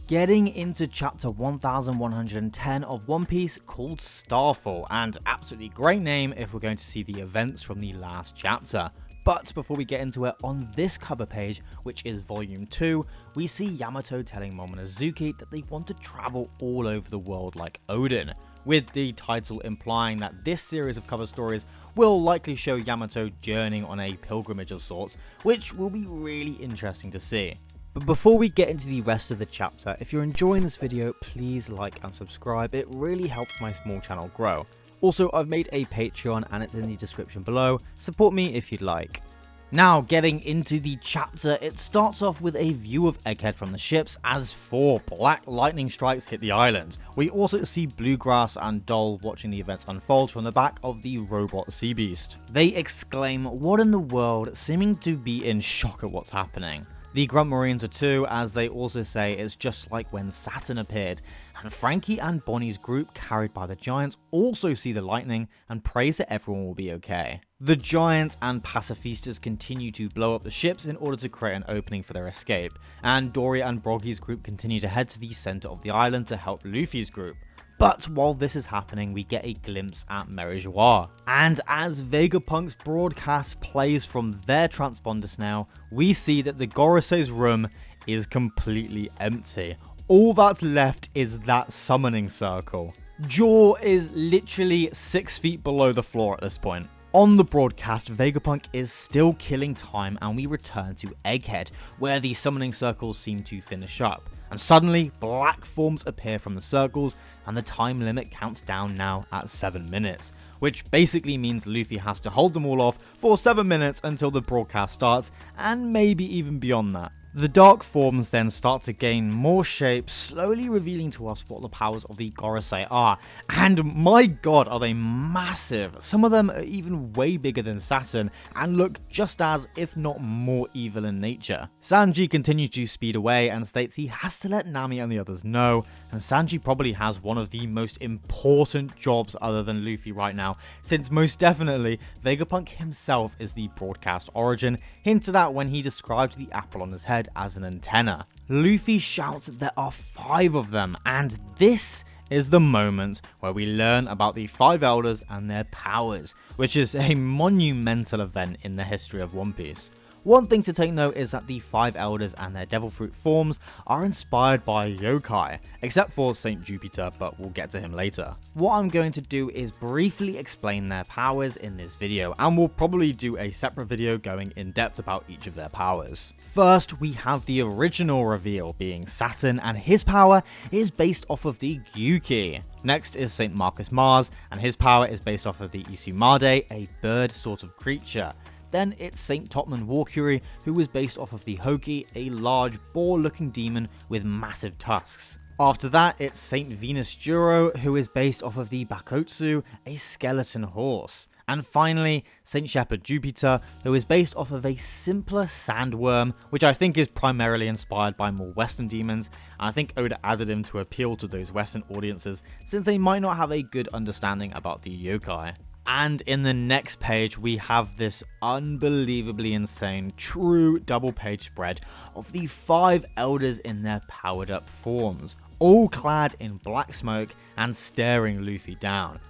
getting into chapter 1110 of One Piece called Starfall, and absolutely great name if we're going to see the events from the last chapter. But before we get into it, on this cover page, which is volume 2, we see Yamato telling Momonosuke that they want to travel all over the world like Odin, with the title implying that this series of cover stories will likely show Yamato journeying on a pilgrimage of sorts, which will be really interesting to see. But before we get into the rest of the chapter, if you're enjoying this video, please like and subscribe, it really helps my small channel grow. Also, I've made a Patreon and it's in the description below, support me if you'd like. Now, getting into the chapter, it starts off with a view of Egghead from the ships as 4 black lightning strikes hit the island. We also see Bluegrass and Doll watching the events unfold from the back of the robot sea beast. They exclaim, "What in the world?" seeming to be in shock at what's happening. The Grunt Marines are too, as they also say it's just like when Saturn appeared, and Frankie and Bonnie's group carried by the Giants also see the lightning and prays that everyone will be okay. The Giants and Pacifistas continue to blow up the ships in order to create an opening for their escape, and Doria and Broggy's group continue to head to the center of the island to help Luffy's group. But while this is happening, we get a glimpse at Merijois. And as Vegapunk's broadcast plays from their transponders now, we see that the Gorosei's room is completely empty. All that's left is that summoning circle. Jaw is literally 6 feet below the floor at this point. On the broadcast, Vegapunk is still killing time and we return to Egghead, where the summoning circles seem to finish up. And suddenly, black forms appear from the circles, and the time limit counts down now at 7 minutes, which basically means Luffy has to hold them all off for 7 minutes until the broadcast starts, and maybe even beyond that. The dark forms then start to gain more shape, slowly revealing to us what the powers of the Gorosei are, and my god are they massive. Some of them are even way bigger than Saturn, and look just as, if not more evil in nature. Sanji continues to speed away and states he has to let Nami and the others know, and Sanji probably has one of the most important jobs other than Luffy right now, since most definitely Vegapunk himself is the broadcast origin, hinted at when he described the apple on his head as an antenna. Luffy shouts there are 5 of them, and this is the moment where we learn about the 5 elders and their powers, which is a monumental event in the history of One Piece. One thing to take note is that the 5 elders and their devil fruit forms are inspired by yokai, except for Saint Jupiter, but we'll get to him later. What I'm going to do is briefly explain their powers in this video, and we'll probably do a separate video going in depth about each of their powers. First, we have the original reveal being Saturn, and his power is based off of the Gyuki. Next is Saint Marcus Mars, and his power is based off of the Isumade, a bird sort of creature. Then it's Saint Topman Warcury, who was based off of the Hoki, a large boar-looking demon with massive tusks. After that, it's Saint Venus Juro, who is based off of the Bakotsu, a skeleton horse. And finally, Saint Shepherd Jupiter, who is based off of a simpler sandworm, which I think is primarily inspired by more Western demons, and I think Oda added him to appeal to those Western audiences, since they might not have a good understanding about the yokai. And in the next page, we have this unbelievably insane, true double page spread of the 5 elders in their powered up forms, all clad in black smoke and staring Luffy down.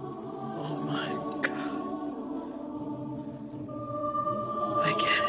Oh my god. I get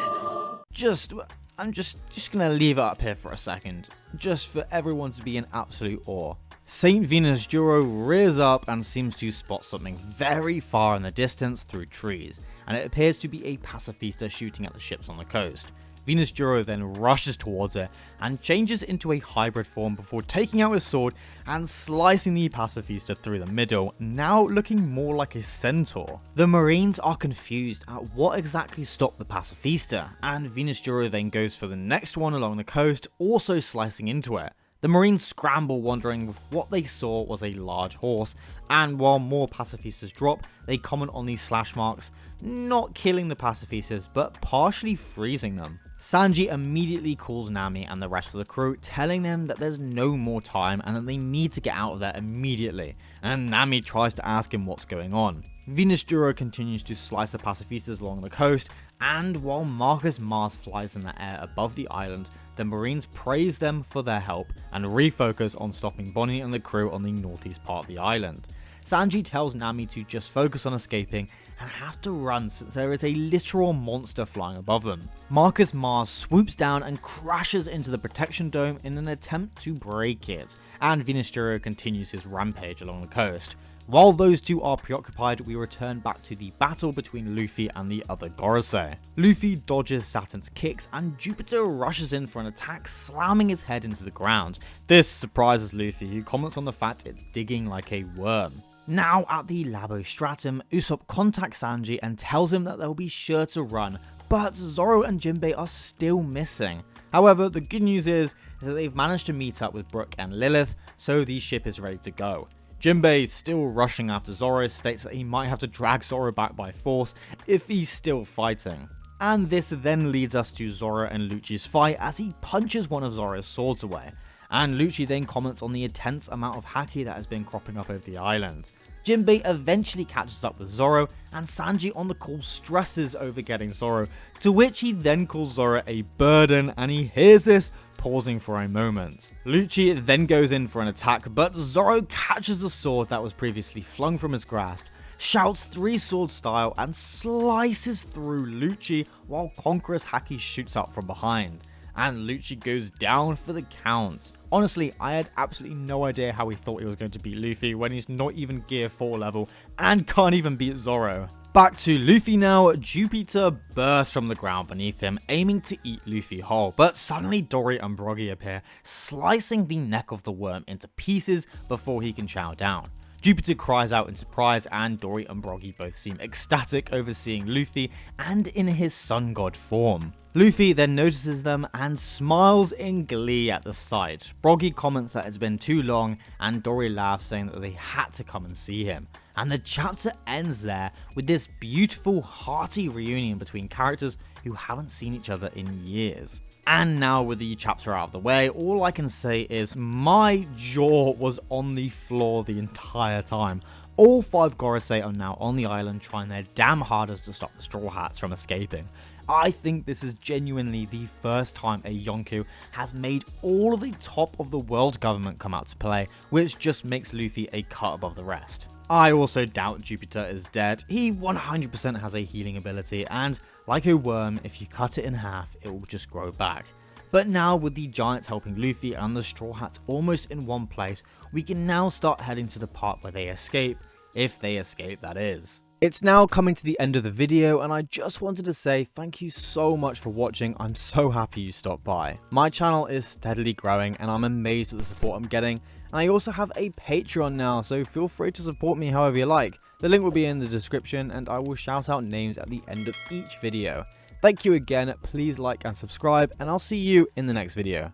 it. I'm just gonna leave it up here for a second, just for everyone to be in absolute awe. Saint Venus Juro rears up and seems to spot something very far in the distance through trees, and it appears to be a pacifista shooting at the ships on the coast. Venus Juro then rushes towards it and changes into a hybrid form before taking out his sword and slicing the pacifista through the middle, now looking more like a centaur. The Marines are confused at what exactly stopped the pacifista, and Venus Juro then goes for the next one along the coast, also slicing into it. The Marines scramble, wondering if what they saw was a large horse, and while more pacifistas drop, they comment on these slash marks, not killing the pacifistas, but partially freezing them. Sanji immediately calls Nami and the rest of the crew, telling them that there's no more time and that they need to get out of there immediately, and Nami tries to ask him what's going on. Venus Juro continues to slice the pacifistas along the coast, and while Marcus Mars flies in the air above the island, the Marines praise them for their help and refocus on stopping Bonnie and the crew on the northeast part of the island. Sanji tells Nami to just focus on escaping and have to run since there is a literal monster flying above them. Marcus Mars swoops down and crashes into the protection dome in an attempt to break it, and Venustero continues his rampage along the coast. While those two are preoccupied, we return back to the battle between Luffy and the other Gorosei. Luffy dodges Saturn's kicks and Jupiter rushes in for an attack, slamming his head into the ground. This surprises Luffy, who comments on the fact it's digging like a worm. Now at the Labo Stratum, Usopp contacts Sanji and tells him that they'll be sure to run, but Zoro and Jinbei are still missing. However, the good news is that they've managed to meet up with Brook and Lilith, so the ship is ready to go. Jinbei, still rushing after Zoro, states that he might have to drag Zoro back by force if he's still fighting. And this then leads us to Zoro and Lucci's fight as he punches one of Zoro's swords away. And Lucci then comments on the intense amount of haki that has been cropping up over the island. Jinbei eventually catches up with Zoro, and Sanji on the call stresses over getting Zoro, to which he then calls Zoro a burden, and he hears this, pausing for a moment. Lucci then goes in for an attack, but Zoro catches the sword that was previously flung from his grasp, shouts 3-sword style, and slices through Lucci while Conqueror's haki shoots up from behind. And Lucci goes down for the count. Honestly, I had absolutely no idea how he thought he was going to beat Luffy when he's not even gear 4 level and can't even beat Zoro. Back to Luffy now. Jupiter bursts from the ground beneath him, aiming to eat Luffy whole, but suddenly Dory and Broggy appear, slicing the neck of the worm into pieces before he can chow down. Jupiter cries out in surprise, and Dory and Broggy both seem ecstatic over seeing Luffy and in his sun god form. Luffy then notices them and smiles in glee at the sight. Broggy comments that it's been too long, and Dory laughs, saying that they had to come and see him. And the chapter ends there with this beautiful hearty reunion between characters who haven't seen each other in years. And now with the chapter out of the way, all I can say is my jaw was on the floor the entire time. All 5 Gorosei are now on the island trying their damn hardest to stop the Straw Hats from escaping. I think this is genuinely the first time a Yonkou has made all of the top of the world government come out to play, which just makes Luffy a cut above the rest. I also doubt Jupiter is dead. He 100% has a healing ability, and like a worm, if you cut it in half, it will just grow back. But now with the Giants helping Luffy and the Straw Hats almost in one place, we can now start heading to the part where they escape, if they escape that is. It's now coming to the end of the video, and I just wanted to say thank you so much for watching. I'm so happy you stopped by. My channel is steadily growing and I'm amazed at the support I'm getting. And I also have a Patreon now, so feel free to support me however you like. The link will be in the description, and I will shout out names at the end of each video. Thank you again, please like and subscribe, and I'll see you in the next video.